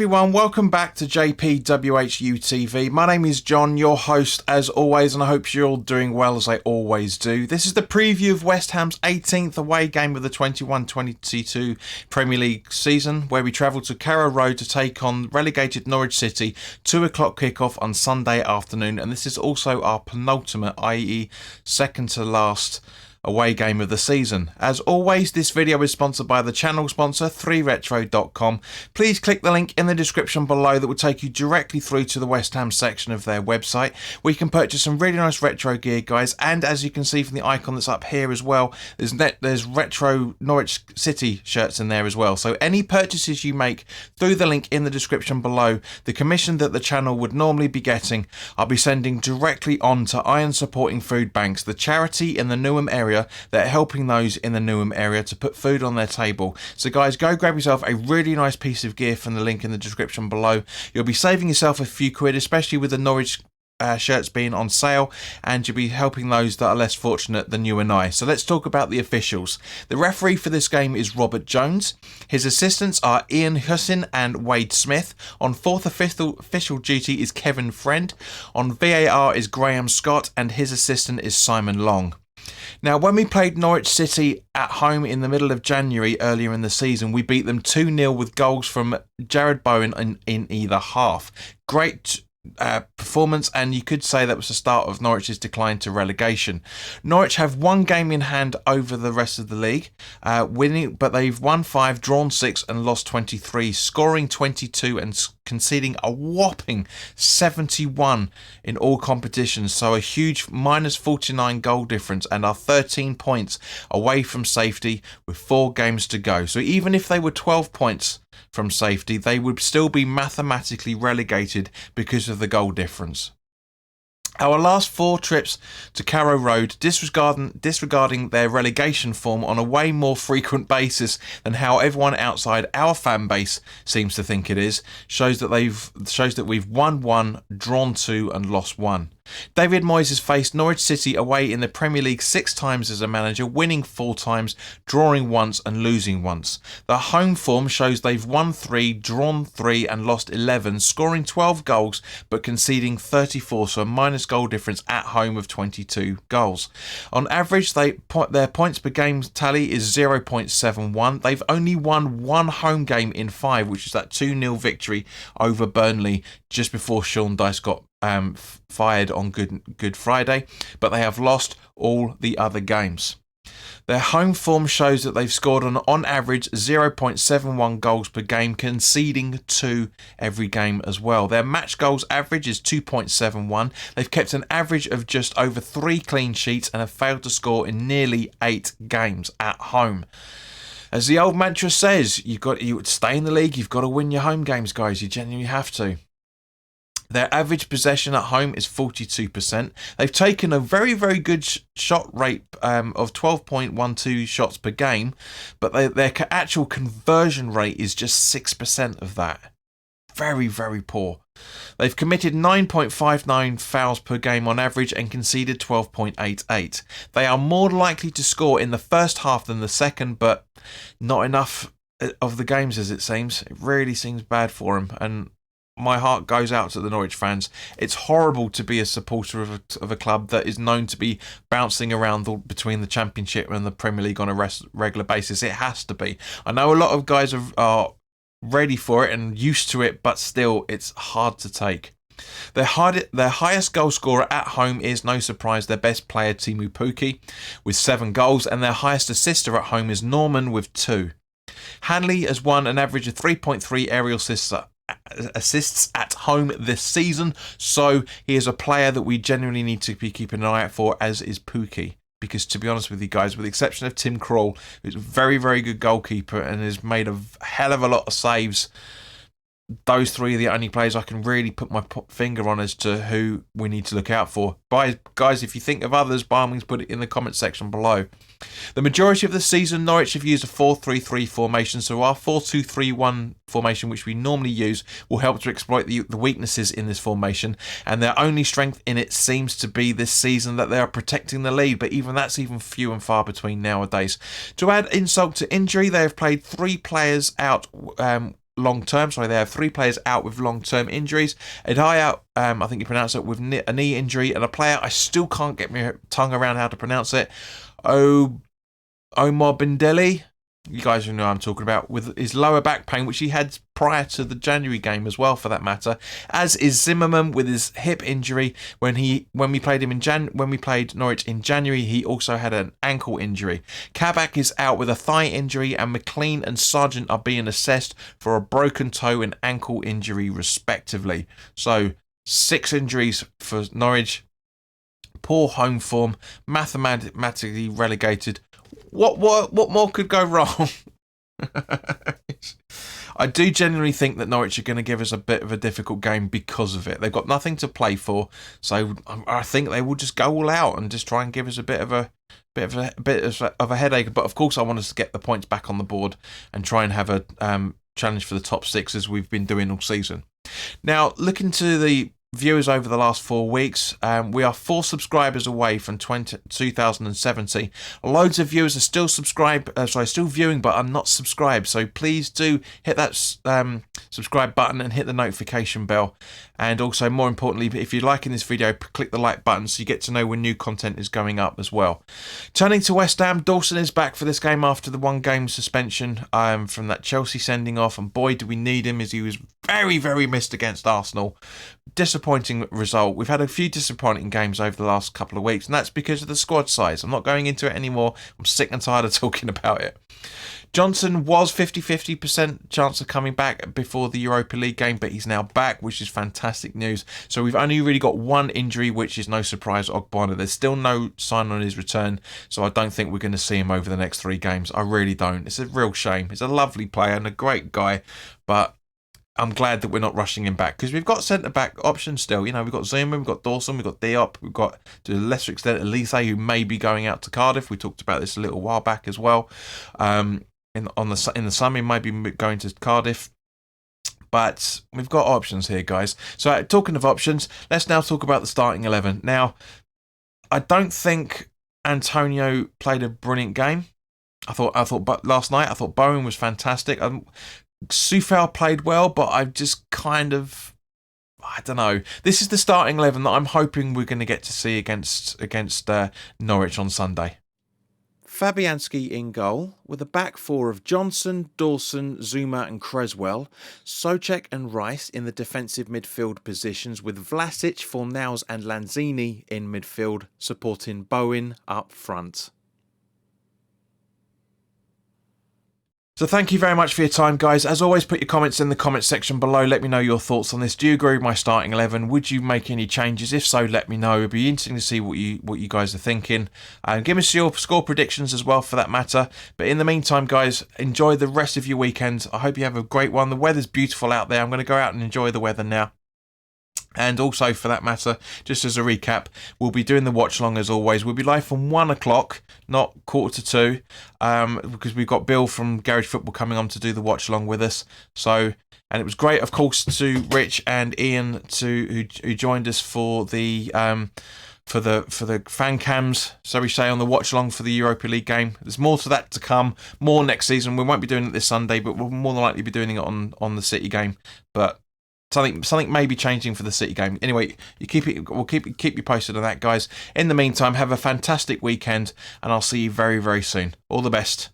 everyone, welcome back to WHU TV. My name is John, your host as always, and I hope you're all doing well as I always do. This is the preview of West Ham's 18th away game of the 21-22 Premier League season, where we travel to Carrow Road to take on relegated Norwich City, 2 o'clock kickoff on Sunday afternoon, and this is also our penultimate, i.e. second to last away game of the season. As always, this video is sponsored by the channel sponsor 3retro.com. Please click the link in the description below that will take you directly through to the West Ham section of their website, where you can purchase some really nice retro gear, guys, and as you can see from the icon that's up here as well, there's retro Norwich City shirts in there as well. So any purchases you make through the link in the description below, the commission that the channel would normally be getting, I'll be sending directly on to Iron Supporting Food Banks, the charity in the Newham area that are helping those in the Newham area to put food on their table. So guys, go grab yourself a really nice piece of gear from the link in the description below. You'll be saving yourself a few quid, especially with the Norwich shirts being on sale, and you'll be helping those that are less fortunate than you and I. So let's talk about the officials. The referee for this game is Robert Jones. His assistants are Ian Hussin and Wade Smith. On fourth official duty is Kevin Friend. On VAR is Graham Scott, and his assistant is Simon Long. Now, when we played Norwich City at home in the middle of January earlier in the season, we beat them 2-0 with goals from Jared Bowen in either half. Great performance, and you could say that was the start of Norwich's decline to relegation. Norwich have one game in hand over the rest of the league, winning, but they've won 5, drawn 6 and lost 23, scoring 22 and conceding a whopping 71 in all competitions, so a huge minus 49 goal difference, and are 13 points away from safety with 4 games to go. So even if they were 12 points from safety, they would still be mathematically relegated because of the goal difference. Our last 4 trips to Carrow Road, disregarding their relegation form on a way more frequent basis than how everyone outside our fan base seems to think it is, shows that we've won 1, drawn 2 and lost 1. David Moyes has faced Norwich City away in the Premier League 6 times as a manager, winning 4 times, drawing once and losing once. The home form shows they've won 3, drawn 3 and lost 11, scoring 12 goals but conceding 34, so a minus goal difference at home of 22 goals. On average, their points per game tally is 0.71. They've only won 1 home game in 5, which is that 2-0 victory over Burnley just before Sean Dyche got fired on Good Friday, but they have lost all the other games. Their home form shows that they've scored on average 0.71 goals per game, conceding 2 every game as well. Their match goals average is 2.71. They've kept an average of just over 3 clean sheets and have failed to score in nearly 8 games at home. As the old mantra says, you stay in the league, you've got to win your home games, guys. You genuinely have to. Their average possession at home is 42%. They've taken a very, very good shot rate of 12.12 shots per game, but their actual conversion rate is just 6% of that. Very, very poor. They've committed 9.59 fouls per game on average and conceded 12.88. They are more likely to score in the first half than the second, but not enough of the games as it seems. It really seems bad for them, and my heart goes out to the Norwich fans. It's horrible to be a supporter of a club that is known to be bouncing around between the Championship and the Premier League on a regular basis. It has to be. I know a lot of guys are ready for it and used to it, but still, it's hard to take. Their highest goal scorer at home is, no surprise, their best player, Teemu Pukki, with 7 goals, and their highest assister at home is Norman with 2. Hanley has won an average of 3.3 aerial assists at home this season, so he is a player that we genuinely need to be keeping an eye out for, as is Pukki. Because to be honest with you guys, with the exception of Tim Krul, who's a very, very good goalkeeper and has made a hell of a lot of saves, those 3 are the only players I can really put my finger on as to who we need to look out for. Guys, if you think of others, by all means put it in the comment section below. The majority of the season, Norwich have used a 4-3-3 formation, so our 4-2-3-1 formation, which we normally use, will help to exploit the weaknesses in this formation, and their only strength in it seems to be this season that they are protecting the lead, but even that's few and far between nowadays. To add insult to injury, they have played 3 players out long term. Sorry, they have 3 players out with long term injuries. A guy out, I think you pronounce it, with a knee injury, and a player I still can't get my tongue around how to pronounce it. Omar Bindeli. You guys know what I'm talking about, with his lower back pain, which he had prior to the January game as well, for that matter. As is Zimmerman with his hip injury. When we played Norwich in January, he also had an ankle injury. Kabak is out with a thigh injury, and McLean and Sargent are being assessed for a broken toe and ankle injury, respectively. So 6 injuries for Norwich. Poor home form, mathematically relegated. What more could go wrong? I do genuinely think that Norwich are going to give us a bit of a difficult game because of it. They've got nothing to play for, so I think they will just go all out and just try and give us a bit of a headache. But of course, I want us to get the points back on the board and try and have a challenge for the top 6 as we've been doing all season. Now, looking to the viewers over the last 4 weeks, we are 4 subscribers away from 2070. Loads of viewers are still still viewing, but are not subscribed. So please do hit that subscribe button and hit the notification bell. And also, more importantly, if you're liking this video, click the like button so you get to know when new content is going up as well. Turning to West Ham, Dawson is back for this game after the 1-game suspension from that Chelsea sending off, and boy, do we need him, as he was very, very missed against Arsenal. Disappointing result. We've had a few disappointing games over the last couple of weeks, and that's because of the squad size. I'm not going into it anymore. I'm sick and tired of talking about it. Johnson was 50% chance of coming back before the Europa League game, but he's now back, which is fantastic news. So we've only really got 1 injury, which is no surprise, Ogbonna. There's still no sign on his return, so I don't think we're going to see him over the next 3 games. I really don't. It's a real shame. He's a lovely player and a great guy, but I'm glad that we're not rushing him back, because we've got centre-back options still. You know, we've got Zuma, we've got Dawson, we've got Diop, we've got, to a lesser extent, Elise, who may be going out to Cardiff. We talked about this a little while back as well. In the summer, he might be going to Cardiff. But we've got options here, guys. So, talking of options, let's now talk about the starting 11. Now, I don't think Antonio played a brilliant game. But last night, I thought Bowen was fantastic. Soufal played well, but I've just I don't know. This is the starting 11 that I'm hoping we're going to get to see against Norwich on Sunday. Fabianski in goal, with a back 4 of Johnson, Dawson, Zuma and Creswell, Souček and Rice in the defensive midfield positions, with Vlasic, Fornals and Lanzini in midfield, supporting Bowen up front. So thank you very much for your time, guys. As always, put your comments in the comments section below. Let me know your thoughts on this. Do you agree with my starting 11? Would you make any changes? If so, let me know. It'd be interesting to see what you guys are thinking. And give us your score predictions as well, for that matter. But in the meantime, guys, enjoy the rest of your weekend. I hope you have a great one. The weather's beautiful out there. I'm going to go out and enjoy the weather now. And also, for that matter, just as a recap, we'll be doing the watch along as always. We'll be live from 1 o'clock, not 1:45, because we've got Bill from Garage Football coming on to do the watch along with us. So, and it was great, of course, to Rich and Ian who joined us for the fan cams, so we say, on the watch along for the Europa League game. There's more to that to come, more next season. We won't be doing it this Sunday, but we'll more than likely be doing it on the City game. But something may be changing for the City game. Anyway, we'll keep you posted on that, guys. In the meantime, have a fantastic weekend, and I'll see you very, very soon. All the best.